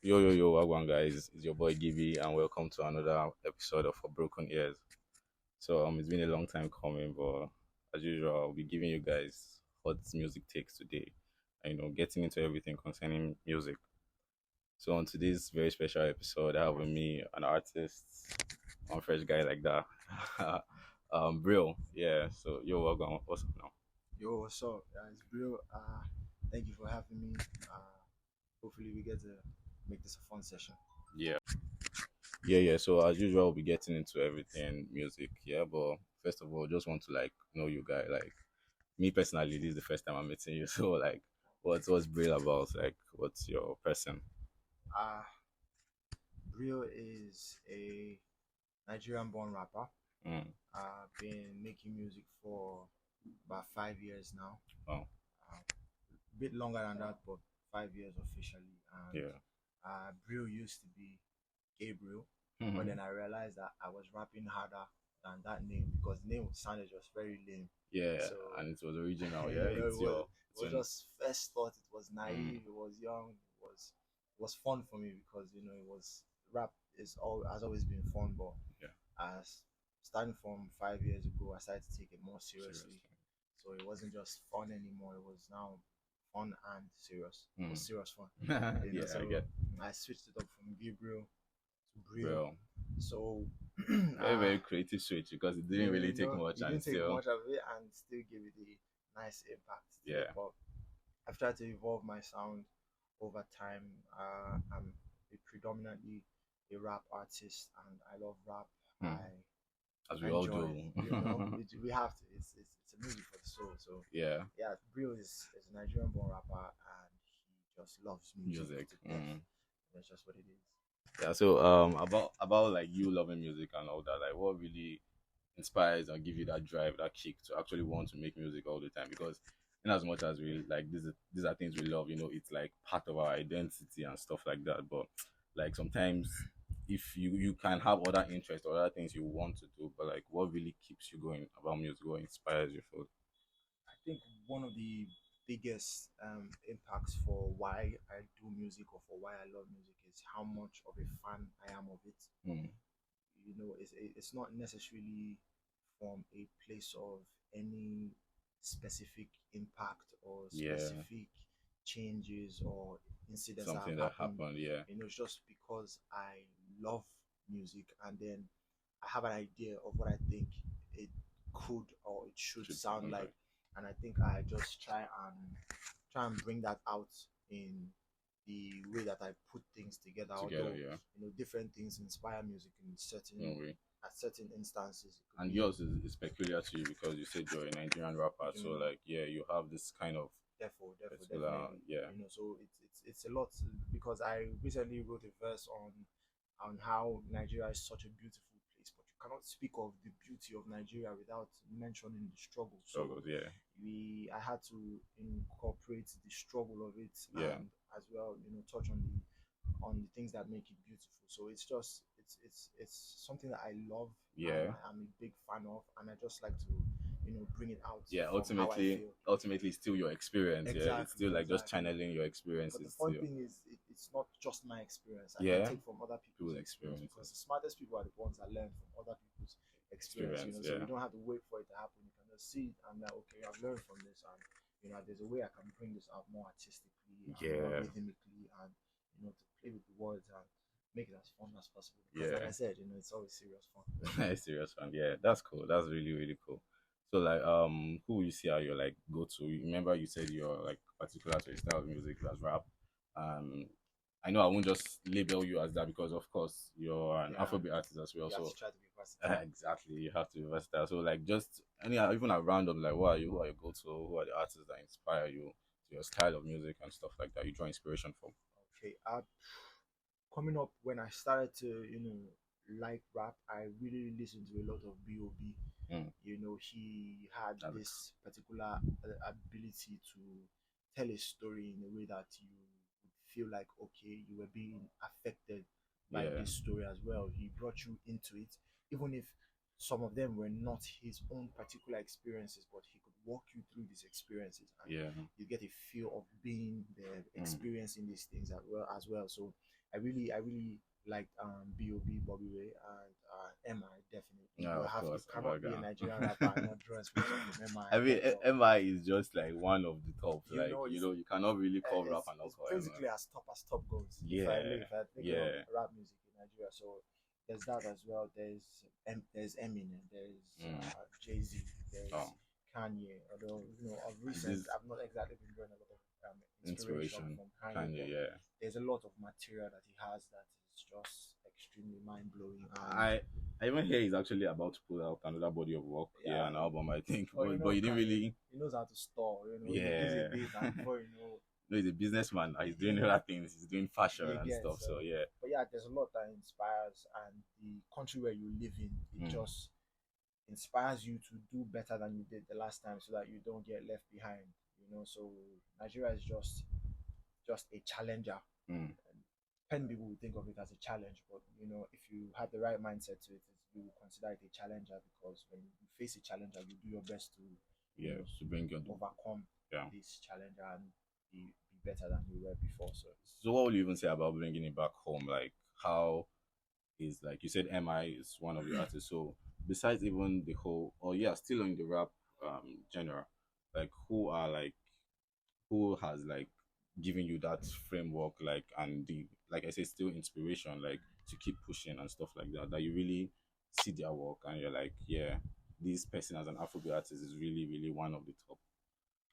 Yo, wagwan guys, it's your boy Gibby, and welcome to another episode of For Broken Ears. It's been a long time coming, but as usual, I'll be giving you guys hot music takes today, and getting into everything concerning music. So, on today's very special episode, I have with me an artist, one fresh guy like that, Bryl. Yeah, so yo, wagwan, what's up now? Yo, what's up? It's Bryl. Thank you for having me. Hopefully, we get to make this a fun session. Yeah, yeah. So as usual, we'll be getting into everything music. Yeah, but first of all, just want to know you guys like me personally, this is the first time I'm meeting you. So what's Bryl about? Like, what's your person? Uh, Bryl is a Nigerian-born rapper. Mm. Been making music for about 5 years now. Oh, A bit longer than that, but 5 years officially. And yeah. Bryl used to be Gabriel, but Hmm. then I realized that I was rapping harder than that name because the name sounded just very lame. Yeah, So and it was original. Yeah, you know, it's your it it's was when. just first thought. It was Mm. naive. It was young. It was fun for me because it was rap is all has always been fun. But Yeah, as starting from 5 years ago, I started to take it more serious seriously. So it wasn't just fun anymore. It was now fun and serious. It thing. was serious fun. Mm. You know, Yeah, so I get I switched it up from Gabriel to Brio. Bryl. So Very very creative switch because it didn't really take much you and didn't take still. much of it and still give it a nice impact to it. Yeah. But I've tried to evolve my sound over time. I'm predominantly a rap artist and I love rap. Hmm. As I we all enjoy, do. we have to. It's a music for the soul. So Yeah, yeah, Brio is a Nigerian born rapper and he just loves music music. to death. That's just what it is. Yeah, so about like you loving music and all that, like what really inspires and give you that drive, that kick to actually want to make music all the time? Because in as much as we like these are things we love, it's like part of our identity and stuff like that. But like sometimes if you can have other interests or other things you want to do, but like what really keeps you going about music, what inspires you for. I think one of the biggest impacts for why I do music or for why I love music is how much of a fan I am of it. Hmm. It's not necessarily from a place of any specific impact or Yeah, specific changes or incidents that something have that happened. happened. Yeah, It's just because I love music and then I have an idea of what I think it could or it should should sound sound like, like and I think I just try and bring that out in the way that I put things together. together. Although Yeah, different things inspire music in no certain way. at certain instances. It could And be yours is peculiar to you because you said you're a Nigerian rapper. So mm, like yeah, you have this kind of particular definitely. yeah. So it's a lot because I recently wrote a verse on how Nigeria is such a beautiful place, but you cannot speak of the beauty of Nigeria without mentioning the struggle. So Struggles, yeah. I had to incorporate the struggle of it Yeah. and as well, touch on the things that make it beautiful. So it's just it's something that I love and Yeah. I'm a big fan of, and I just like to bring it out Yeah. from how I feel. Ultimately it's still your experience. Yeah. It's Exactly, still like just exactly. channeling your But the experiences fun still. thing is, it's not just my experience. I can Yeah. take from other people's People's experience because experiences. the smartest people are the ones that learn from other people's experience. Experience, So yeah. you don't have to wait for it to happen. You can just see it and like, okay, I've learned from this, and there's a way I can bring this out more artistically and more Yeah. rhythmically, and to play with the words and make it as fun as possible. Because like Yeah. I said, it's always serious fun. Serious one. Yeah, that's cool. That's really, really cool. So like who you see are your like go to? Remember you said you're like particular to a style of music that's rap. Um I know I won't just label you as that because of course you're an Yeah, Afrobeat artist as well. you have So to try to be versatile. exactly you have to be versatile. So like just any even at random, like who are your go to, who are the artists that inspire you to your style of music and stuff like that you draw inspiration from? Okay, coming up when I started to like rap, I really listened to a lot of B.O.B. Mm, He had that's this particular ability to tell a story in a way that you would feel like okay, you were being affected by yeah, this story as well. He brought you into it, even if some of them were not his own particular experiences, but he could walk you through these experiences, and Yeah. you get a feel of being there, Mm. experiencing these things as well. So I really liked Bob Bobby Ray and MI definitely. Yeah, You of have you course. Oh my cannot be a God. Nigerian rapper and not draw inspiration from MI I mean, ever. MI is just like one of the tops. You Like, know, you cannot really call rap and not it's call MI. basically as top goes. Yeah, If I think of yeah. rap music in Nigeria, so there's that as well. There's Eminem, there's Mm. Jay Z, there's Oh, Kanye. Although of and recent, this I've not exactly been drawing a lot of inspiration inspiration, from Kanye, Kanye, but yeah. there's a lot of material that he has that is just extremely mind blowing. And I I even hear he's actually about to put out another body of work. Yeah, yeah, an album, I think. or But he didn't Kanye, really. he knows how to store. He gives a Yeah. date, and before No, he's a businessman. He's doing you other things. He's doing fashion you and get. stuff. So yeah. But yeah, there's a lot that inspires, and the country where you live in, it Mm. just inspires you to do better than you did the last time, so that you don't get left behind. So Nigeria is just a challenger. Mm. Pen people would think of it as a challenge, but if you have the right mindset to it, you will consider it a challenger, because when you face a challenger, you do your best to Yeah, to bring your overcome yeah. this challenger and be better than you were before. So what will you even say about bringing it back home? Like how is, like you said, MI is one of your artists. So besides even the whole, or yeah, still in the rap genre, like who has like given you that framework, like, and the, like I said, still inspiration, like to keep pushing and stuff like that, that you really see their work and you're like, yeah, this person as an Afrobeat artist is really, really one of the top.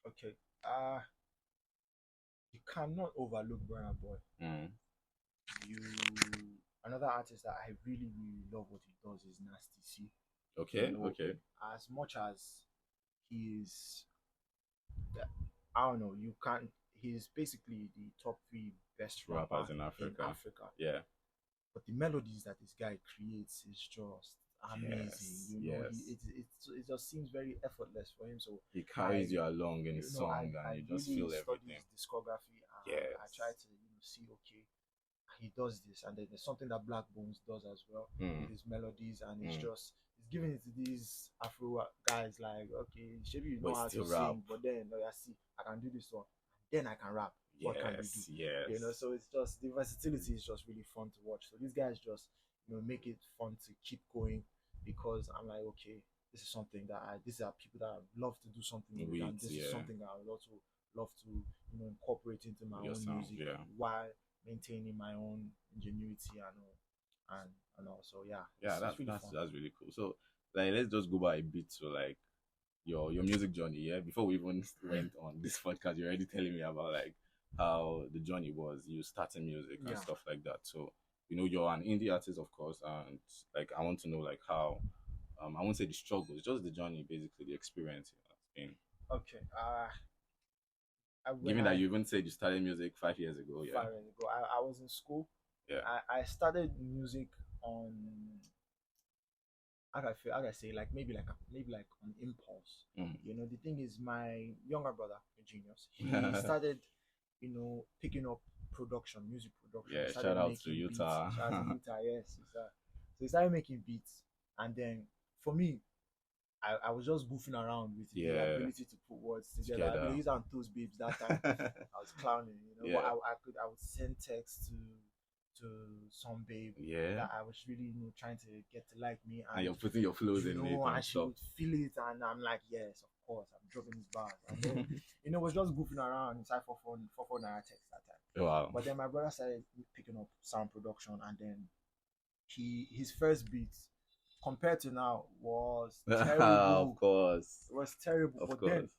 Okay. You cannot overlook Burna Boy. Mm. You Another artist that I really really love what he does is Nasty C. You Okay, know, okay. as much as he is, I don't know, you can't. He's basically the top three best rapper Rappers in in Africa. Africa. Yeah. But the melodies that this guy creates is just amazing. Yes, It just seems very effortless for him. So he I carries you along in his song I and you just really feel study everything. his discography, and I Yes. try to see, okay, he does this, and then there's something that Black Bones does as well Mm. with his melodies, and it's Mm. just it's giving it to these Afro guys, like, okay, maybe you But know it's how to still rap. sing, but then I see I can do this one, then I can rap. What can you do? Yes, yes. So it's just the versatility is just really fun to watch. So these guys just make it fun to keep going, because I'm like, okay, this is something that these are people that I love to do something with, and this is Yeah. something that I would also love to incorporate into my Your own sound, music, yeah. while maintaining my own ingenuity and all, and also, yeah, Yeah, it's really fun. that's really cool. So like let's just go by a bit to like your music journey, yeah. Before we even went on this podcast, you're already telling me about like how the journey was, you starting music and Yeah. stuff like that. So you're an indie artist, of course, and like I want to know like how I won't say the struggles, just the journey, basically the experience it's been. Okay. When Given that you even said you started music 5 years ago, yeah. 5 years ago, I was in school. Yeah. I started music on, how do I say, like maybe like on impulse. Mm. The thing is, my younger brother, Genius, he started, picking up music production. Yeah, He started shout out to making beats. Utah. Shout out to Utah, yes. So he started making beats, and then for me, I was just goofing around with the Yeah. ability to put words together. I used on those babes that time. I was clowning, Yeah. but I would send text to some babe Yeah. that I was really trying to get to like me, And you're putting your flows in it and and she stuff. would feel it, and I'm like, yes, of course, I'm dropping these bars, and then was just goofing around inside for naira text that time. Wow. But then my brother started picking up sound production, and then his first beats compared to now was terrible. Of course. It was terrible. Of But course. then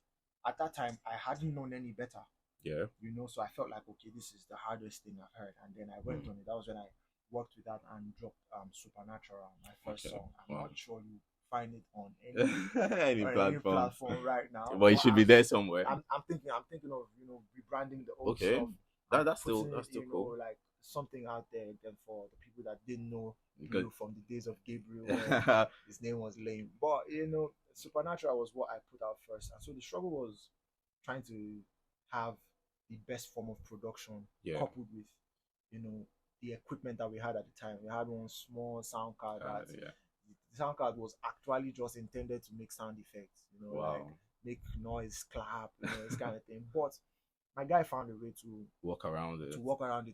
at that time I hadn't known any better. Yeah. So I felt like, okay, this is the hardest thing I've heard. And then I went on it. That was when I worked with that and dropped Supernatural, my first song. I'm not sure you find it on any any platform. platform right now. But it should be there somewhere. I'm thinking of rebranding the old Okay. stuff. That's still cool. Like something out there again for the people that didn't know Because from the days of Gabriel, where his name was lame. But Supernatural was what I put out first, and so the struggle was trying to have the best form of production, coupled with the equipment that we had at the time. We had one small sound card that the sound card was actually just intended to make sound effects. Wow. Like make noise, clap, this kind of thing. But my guy found a way to walk around it,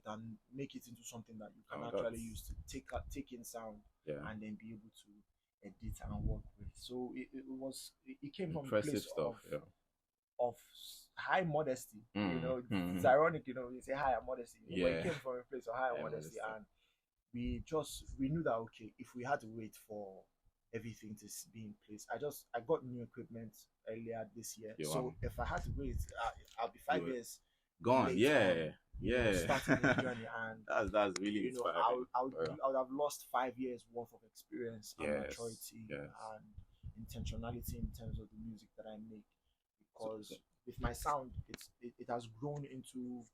and make it into something that you can actually use to take in sound, and then be able to edit and work with. So it came from a place stuff, of high modesty. It's ironic, you say high modesty. But it came from a place of high modesty, and we knew that okay, if we had to wait for everything to be in place, I got new equipment earlier this year. So if I had to wait, I'll be 5 years gone. Starting the journey, and that's really inspiring. I would have lost 5 years worth of experience and maturity and intentionality in terms of the music that I make, because with my sound, it has grown into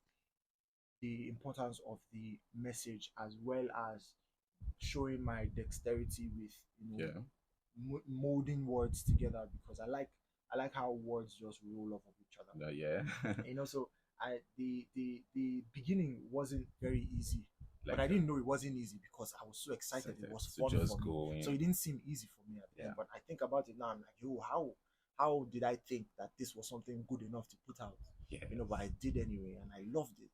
the importance of the message as well as showing my dexterity with molding words together, because I like how words just roll off of each other. So the beginning wasn't very easy, but I didn't know it wasn't easy because I was so excited. It was fun for me, so it didn't seem easy for me at the end. But I think about it now, I'm like, yo, how did I think that this was something good enough to put out? But I did anyway, and I loved it.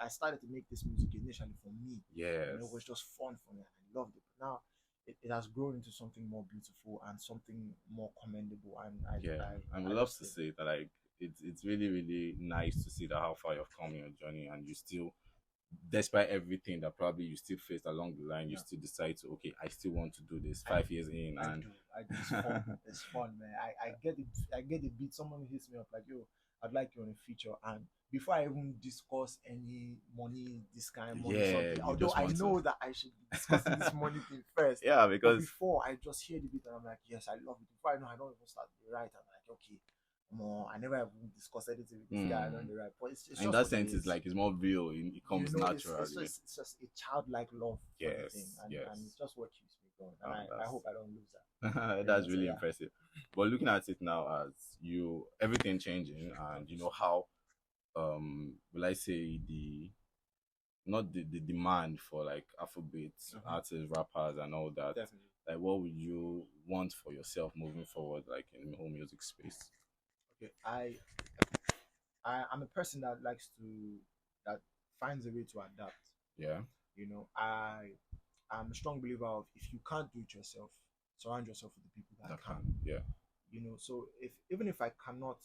I started to make this music initially for me. It was just fun for me, and I loved it. But now it has grown into something more beautiful and something more commendable. And I would love to say that, like, it's really, really nice to see that how far you've come in your journey, and you still, despite everything that probably you still faced along the line, you still decide to, okay, I still want to do this 5 years in. I do. It's fun. It's fun, man. I get the beat. Someone hits me up like, yo, I'd like you on a feature, and before I even discuss any money, this kind of money, something, although I know that I should be discussing this money thing first. Because but before I just hear the beat and I'm like, yes, I love it. Before I know, I don't even start to write. I'm like, okay, more. I never even discussed anything with this guy. I don't write. But it's in that sense, it's like it's more real. It comes naturally. It's just a childlike love for the thing, and it's just what keeps me going. And I hope I don't lose that. That's really impressive. But looking at it now, as everything changing, and how will I say not the demand for like Afrobeat artists, rappers, and all that. Definitely. Like, what would you want for yourself moving forward, like in the whole music space? Okay, I'm a person that finds a way to adapt. Yeah. I'm a strong believer of, if you can't do it yourself, surround yourself with the people that can. Yeah. So even if I cannot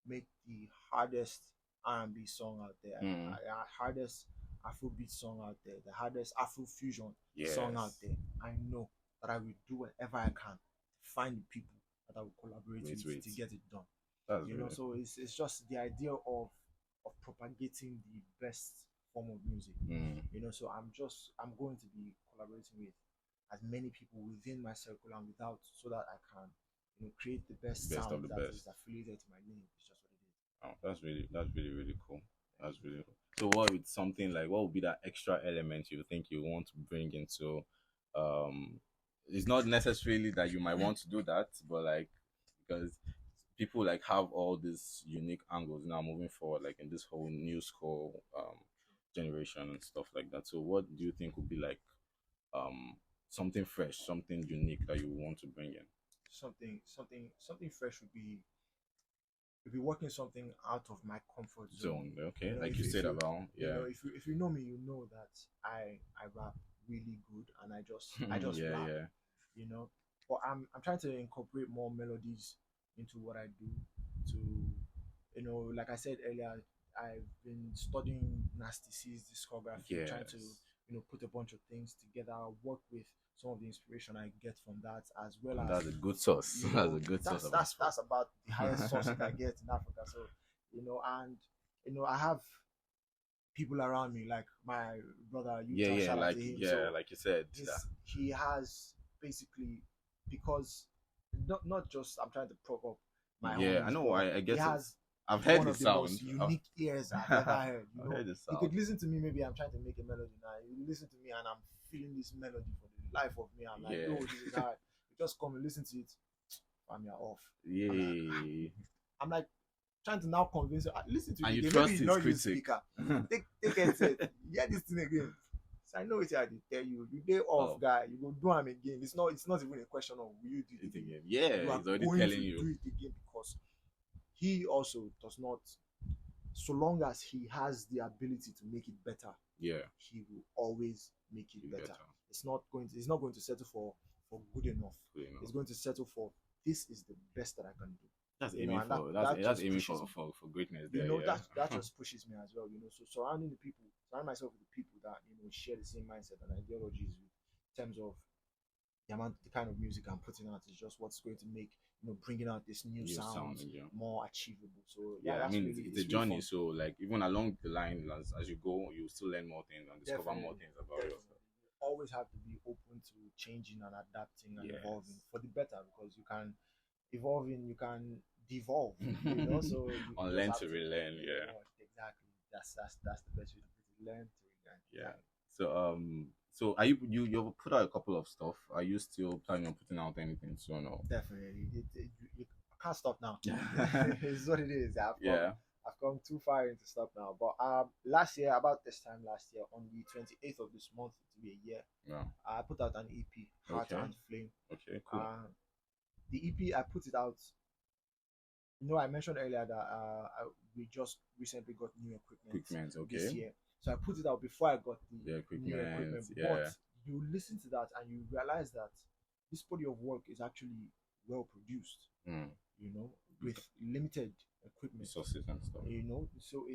make the hardest R&B song out there, the hardest Afrobeat song out there, the hardest Afrofusion song out there, I know that I will do whatever I can to find the people that I will collaborate with to get it done. So it's just the idea of propagating the best form of music. So I'm going to be collaborating with as many people within my circle and without, so that I can create the best sound that is affiliated to my name. It's just what it is. Oh, that's really, really cool. That's really cool. So what would be that extra element you think you want to bring into it's not necessarily that you might want to do that, but like, because people like have all these unique angles now moving forward, like in this whole new school generation and stuff like that. So what do you think would be like something fresh, something unique that you want to bring in? Something fresh would be working something out of my comfort zone. Okay, like you said about if you know me, you know that I rap really good, and I just rap. But I'm trying to incorporate more melodies into what I do. To like I said earlier, I've been studying Nasty C's discography, trying to put a bunch of things together, work with some of the inspiration I get from that, as well as that's a good source. That's a good source. That's about the highest source that I get in Africa. So I have people around me, like my brother. Like you said, he has basically, because not just I'm trying to prop up my own. I know. I guess he has. I've heard one the of the sound. most unique ears I've ever heard. I've heard the sound. You could listen to me. Maybe I'm trying to make a melody now. You listen to me and I'm feeling this melody for the life of me. I'm like, no, this is hard. You just come and listen to it, and you're off. I'm like trying to now convince you. Listen to it. And you trust his not critic. Speaker. Take it. Hear this thing again. I know it's I did tell you. You day off, guy. You go do them again. It's not even a question of will you do it again. Yeah, you are he's already going telling to you. do it again because he also does not. So long as he has the ability to make it better, he will always make it better. It's not going to settle for good enough. It's going to settle for this is the best that I can do. That's aiming for that's aiming for greatness. You know, that just pushes me as well. You know, so surround myself with the people that share the same mindset and ideologies in terms of the kind of music I'm putting out is just what's going to make bringing out this new sound more achievable. So I mean, it's a journey. Really so like even along the line as you go, you still learn more things and discover more things about yourself. You always have to be open to changing and adapting and evolving for the better, because you can evolving, you can devolve. So you learn to relearn. Exactly. That's the best way to put it. Learn to relearn. Yeah. So are you've put out a couple of stuff. Are you still planning on putting out anything soon? Or? Definitely. You can't stop now. It's what it is. I've come too far into stop now. But about this time last year, on the 28th of this month, it will be a year. Yeah. I put out an EP, Heart and Flame. Okay, cool. The EP, I put it out. I mentioned earlier that we just recently got new equipment this year. So I put it out before I got the equipment. But you listen to that and you realize that this body of work is actually well produced. With limited equipment, resources and stuff. So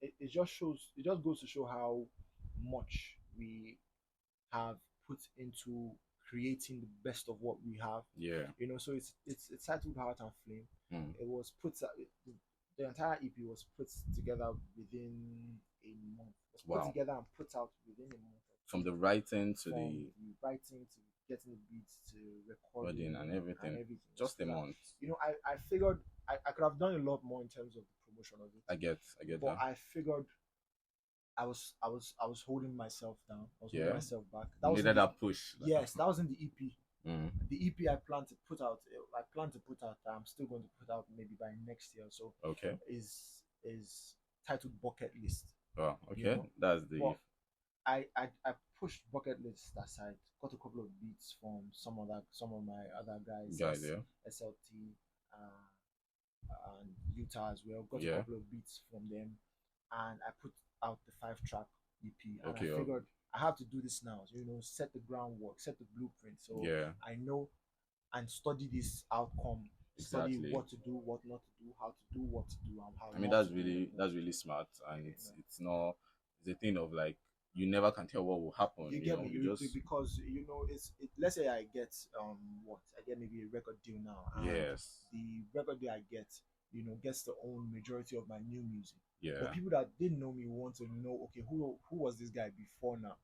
it just goes to show how much we have put into creating the best of what we have. So it's titled Heart and Flame. It was put the entire EP was put together within a month. It was put together and put out within a month. From the writing to getting the beats to recording and everything. Just a month. I figured I could have done a lot more in terms of the promotion of it. I get but that. I figured I was holding myself down. I was holding myself back. That was that push. Yes, that was in the EP. The EP I plan to put out. I'm still going to put out maybe by next year. So is titled Bucket List. Oh, okay. That's the. But I pushed Bucket List aside. Got a couple of beats from some of my other guys. SLT and Utah as well. Got a couple of beats from them, and I put out the 5-track EP. And I figured I have to do this now. So, set the groundwork, set the blueprint. So I know and study this outcome. Study what to do, what not to do, how to do, what to do, and how. I mean, that's really smart, and it's not. It's a thing of like you never can tell what will happen. You get me? Because let's say I get maybe a record deal now. And the record deal I get, gets to own majority of my new music. But people that didn't know me want to know, okay, who was this guy before now?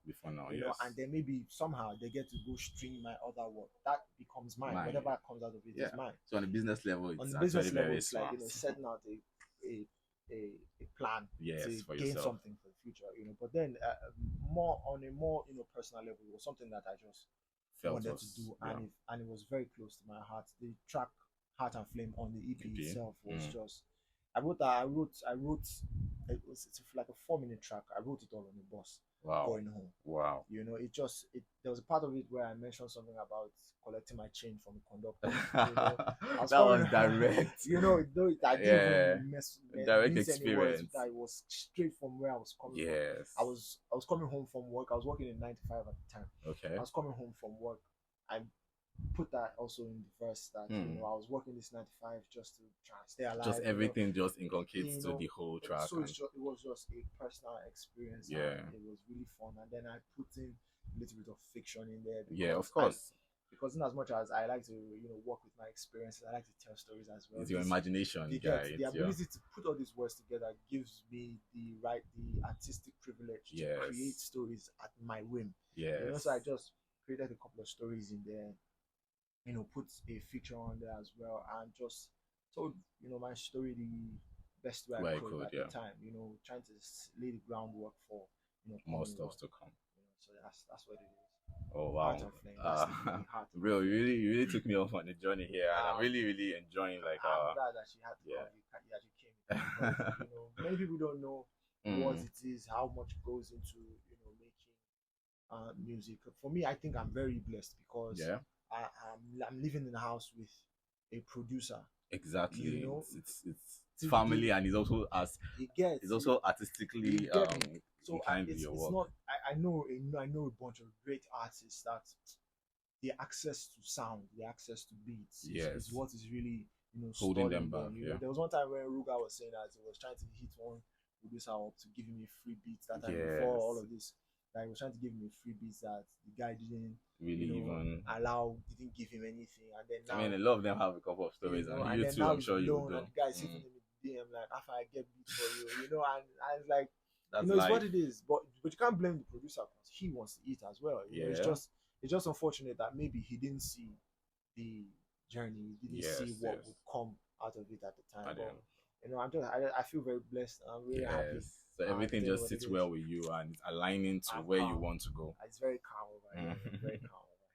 And then maybe somehow they get to go stream my other work. That becomes mine. Whatever comes out of it is mine. So on a business level, it's like setting out a plan to gain something for the future. But then on a more personal level, it was something that I just wanted to do, and it was very close to my heart. The track Heart and Flame on the EP itself was just. I wrote it's like a 4-minute track. I wrote it all on the bus going home. Wow. There was a part of it where I mentioned something about collecting my change from the conductor. That was direct. I didn't even direct experience. It was straight from where I was coming from. I was coming home from work. I was working in 9 to 5 at the time. Okay. I was coming home from work. I put that also in the verse that I was working this 9 to 5 just to try and stay alive. Just everything just inculcates to the whole track. So it was just a personal experience. Yeah, it was really fun. And then I put in a little bit of fiction in there. Yeah, of course. Because in as much as I like to work with my experiences, I like to tell stories as well. It's your imagination, the ability to put all these words together gives me the artistic privilege to create stories at my whim. So I just created a couple of stories in there. Put a feature on there as well, and just told my story the best way I could at the time. Trying to lay the groundwork for more stuff to come. So that's what it is. Oh wow! Bryl, you really took me off on the journey here, and I'm really enjoying. I'm glad that she had to come. You came. Because, many people don't know what it is, how much goes into making music. For me, I think I'm very blessed because Yeah. I'm living in a house with a producer. Exactly. You know, It's family, and it's also artistically so inclined with your it's work. not. I know a bunch of great artists that the access to sound, the access to beats is Yes. what is really Holding them stalling back. them. Yeah. There was one time when Ruga was saying that he was trying to hit one producer up to give him a free beat that time before all Yes. of this. That he was trying to give him a free beat that the guy didn't Really even didn't give him anything, and then I now mean, a lot of them have a couple of stories, and and you then too, now I'm he's sure you would blown, do. and the guy is hitting him with DM like, after I get beat for you, and I was like, That's it's what life. it is, but you can't blame the producer because he wants to eat as well. Yeah. It's just unfortunate that maybe he didn't see the journey, he didn't see what would come out of it at the time. But I feel very blessed. I'm really happy. So everything doing just what it sits is. well with you and it's aligning to I'm where you calm. want to go. It's very calm over here. Very calm over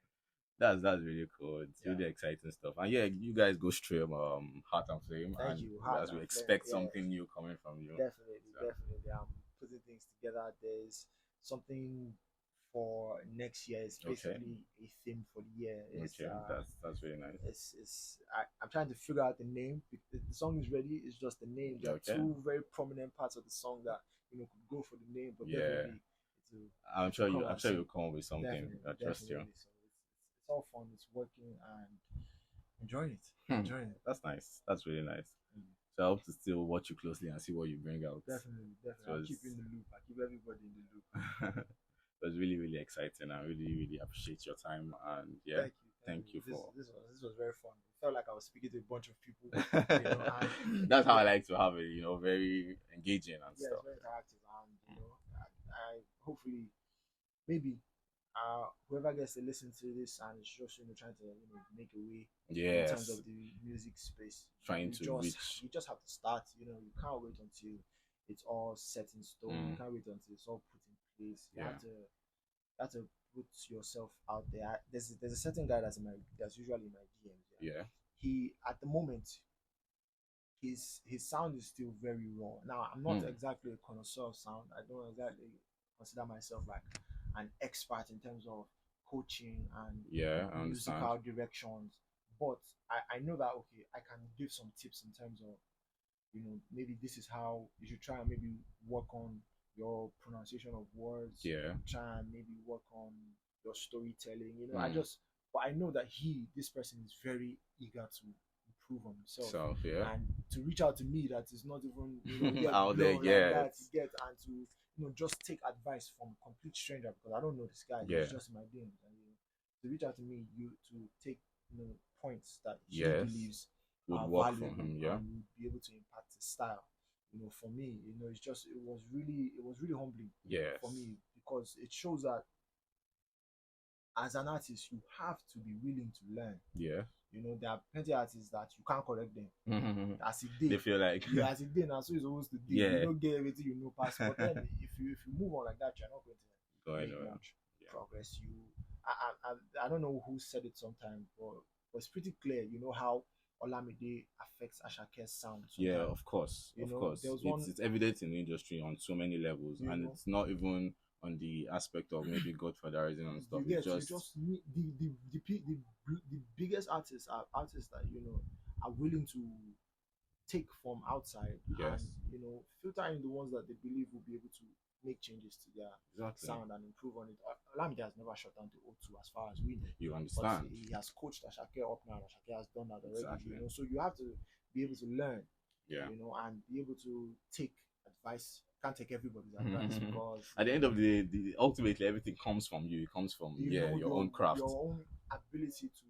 That's really cool. It's here. really exciting stuff. And yeah, you guys go stream Heart and Flame, Thank and you. Heart as we and expect Flame. something new coming from you. Definitely, So, definitely. I'm putting things together. There's something for next year. It's basically a theme for the year. okay, that's really nice. I'm trying to figure out the name. The song is ready. It's just the name. There are two very prominent parts of the song that could go for the name, but definitely I'm sure you'll come up with something. I trust you. So it's all fun. It's working and enjoying it. Enjoying it. That's nice. That's really nice. So I hope to still watch you closely and see what you bring out. Definitely. I'll keep you in the loop. I keep everybody in the loop. It was really, really exciting. I really, really appreciate your time, and yeah, thank you for this was very fun. It felt like I was speaking to a bunch of people. That's how I like to have it. Very engaging and stuff. It's very interactive, and I hopefully maybe whoever gets to listen to this and is just trying to make a way in terms of the music space, you just have to start. You can't wait until it's all set in stone. You can't wait until it's all put in place. You have to put yourself out there. There's a certain guy that's usually in my DMs. He at the moment his sound is still very raw. Now I'm not exactly a connoisseur of sound. I don't exactly consider myself like an expert in terms of coaching and musical directions, but I know that I can give some tips in terms of maybe this is how you should try and maybe work on your pronunciation of words, try and maybe work on your storytelling. But I know that this person is very eager to improve on himself, and to reach out to me that is not even out there, like that, to get and to just take advice from a complete stranger, because I don't know this guy. He's just in my DMs, and to reach out to me, to take points that he believes would work valuable from him, and would be able to impact his style. For me, it was really humbling for me, because it shows that as an artist you have to be willing to learn. There are plenty of artists that you can't correct them. As it did, they feel like as it did, now so it's supposed to do. You don't get everything pass. But then if you move on like that, you're not going to make much progress. I don't know who said it sometime, but it's pretty clear. How Olamide affects Ashake's sound. Yeah, of course. It's evident in the industry on so many levels, and it's not even on the aspect of maybe godfatherism and stuff. The biggest artists are artists that are willing to take from outside and filter in the ones that they believe will be able to make changes to their sound and improve on it. Olamide has never shut down to O2 as far as we know. You understand? But he has coached Ashake up now, and Ashake has done that already. So you have to be able to learn, and be able to take advice. Can't take everybody's advice, because at the end of the day, ultimately everything comes from you. It comes from your own craft, your own ability to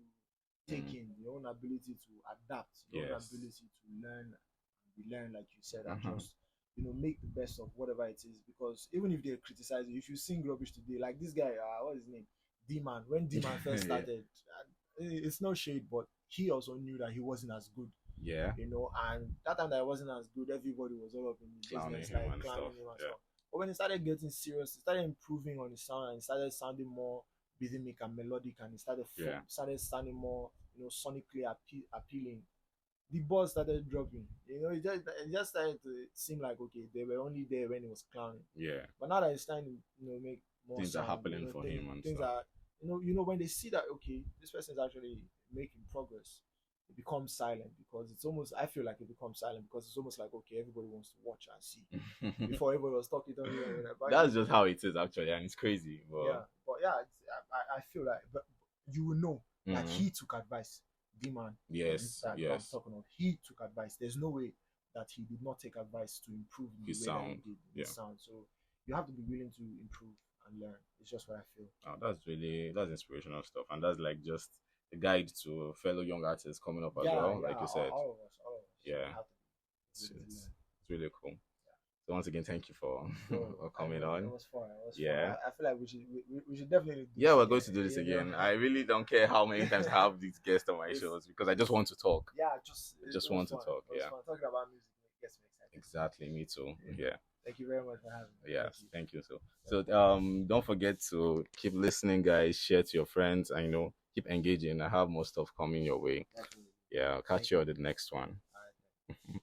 take in, your own ability to adapt, your own ability to learn and learn, like you said, and just make the best of whatever it is. Because even if they criticize you, if you sing rubbish today, like this guy, what's his name, D-Man, when D-Man first started, it's no shade, but he also knew that he wasn't as good. And that time that I wasn't as good, everybody was all up in his business, like clowning him and stuff. But when he started getting serious, he started improving on his sound, and he started sounding more rhythmic and melodic, and he started sounding more, sonically appealing. the ball started dropping. It just started to seem like okay, they were only there when he was clowning. Yeah. But now that it's starting to make more Things sound, are happening for him and things stuff. are when they see that okay, this person is actually making progress, it becomes silent because it's almost I feel like it becomes silent because it's almost like okay, everybody wants to watch and see. Before everybody was talking, That's just how it is actually, and it's crazy. But yeah, but yeah, I feel like but you will know that he took advice. D-man, yes, that I'm yes, talking of, he took advice. There's no way that he did not take advice to improve in his the way that sound. he did Yeah. his sound. So you have to be willing to improve and learn. It's just what I feel. Oh, that's inspirational stuff, and that's like just a guide to fellow young artists coming up as Yeah, well, yeah, like you said. all of us, all of us. Yeah, We have to it's, be willing to it's, learn. it's really cool. Yeah. So once again, thank you for So, for coming on. it was fun. It was Yeah. fun. I feel like we should definitely do Yeah, this we're again, going to do this you know? again. I really don't care how many times I have these guests on my shows because I just want to talk. Yeah, I just want to talk. It was Yeah, fun. Talking about music gets me excited. exactly. Me too. Yeah. Thank you very much for having me. Yes, thank you. So don't forget to keep listening, guys. Share to your friends, and keep engaging. I have more stuff coming your way. Definitely. Yeah, I'll catch you on the next one. All right.